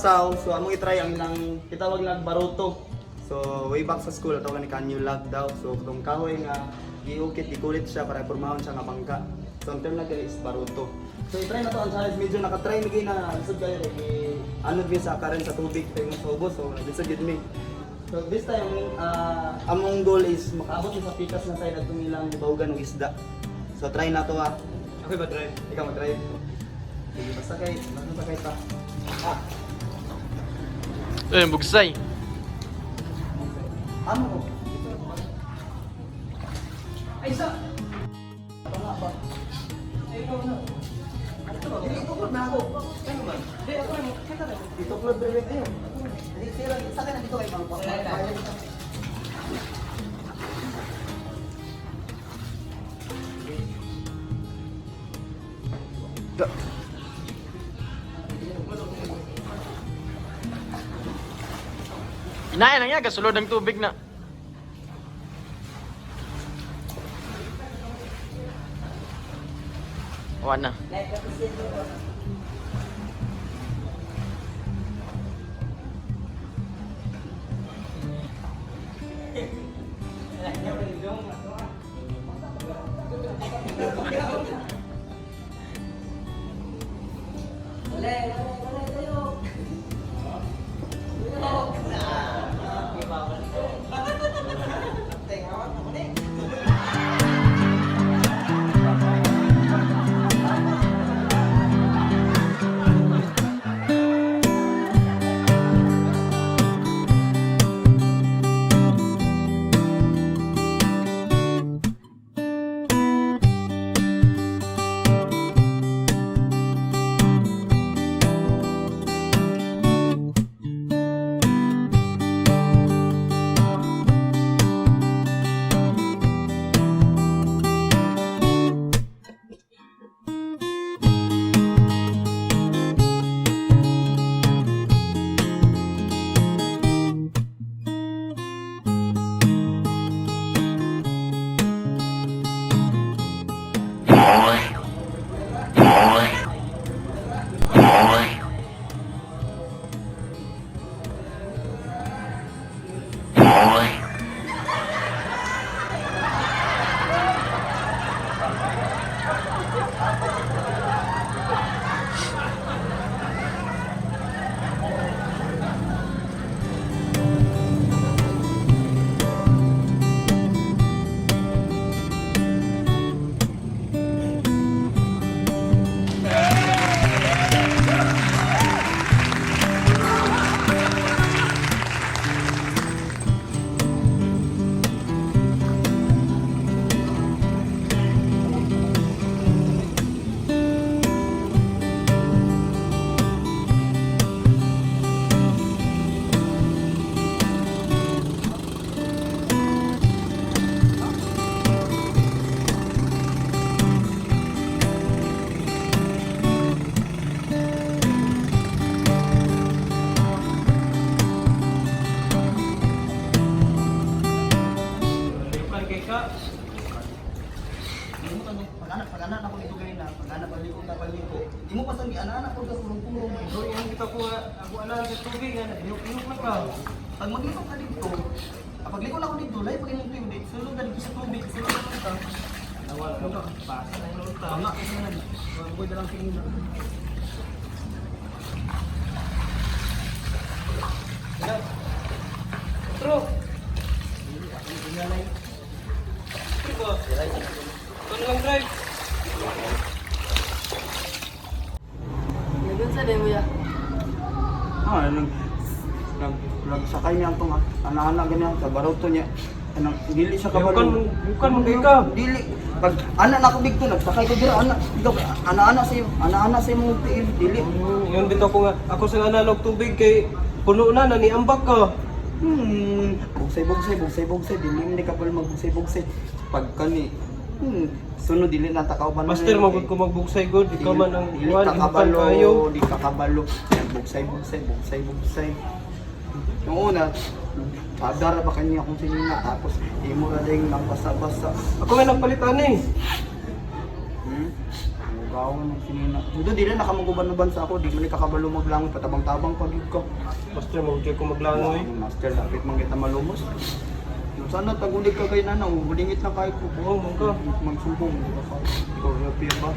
pasaw, so among i-try ang ilang kitawag na baruto. So way back sa school ato ni kanyo lag daw. So kung kahoy nga giukit gikulit siya para pormahon siya nga bangka. So ang term na kay is baruto. So i-try na to ang challenge, medyo naka-try mi na lisod kayo ano bi sa current sa tubig tayo sa ubos, so lisod gid mi. So this time among goal is makaabot sa pikas na side atong ilang bawgan ng isda. So try na to ha. Okay ba, drive? Ikaw mag-drive. Sige, basta kay pa. Bugsay. Amo ko. Ay, sa! Ito nga ba? Ay, ikaw na. Ito ba? Hindi, tuklod na ako. Ano ba? Hindi, ako na. Kita na. Dito tuklod, bebe. Ayun. Hindi, sila. Sa akin na dito kayo, mga. Inayan lang yan, kasulod ng tubig na. Awan na. Pag-anak ako nito ganyan na, pag-anak paliko. Di mo pasang anak ko sa pulong-pulong. So, yung kita ko, ako alam sa tubig, inuk na ka. Pag magliko ka dito, pag liko na ako dito, lahi pag inong tubig, sulong ka dito sa tubig, sulong ka dito. Nawala ka, pasa na yung luta. Tama kasi na, huwag na lang tingin na. True. Ano lang drive? Lagun sa demo ya. Nagsakay niya itong anak-anak ganyan sa baruto niya. Dili siya kabalo. Bukan mo ka. Dili. Pag anak na ako dito, nagsakay ko dito, anak-anak sa imong dili. Yun bitaw ko nga, ako sa analog tubig kay puno na, naniambak ka. Bugsay, dili hindi ka pala magbugsay. Pag kani, sunod dili na takaw ba Master, magod ko magbuksay god, ikaw man ang dili iwan, ka inukan kayo. di ka kabalo. Bugsay. Yung una, padara pa kanya kung sinina, tapos imo na ding nang basa-basa. Ako nga nagpalitan eh. Bawo nga ng sinina. Dito di na nakamaguban-uban sa ako, di man ni kakabalo maglangoy, patabang-tabang pag yun ko. Master, mag-check ko maglangoy. Master, dapat man kita malumos. Sana tagulig ka kay nana, bulingit na kahit po. Oo, mangka. Magsumbong, di ba? Ikaw, happy ba?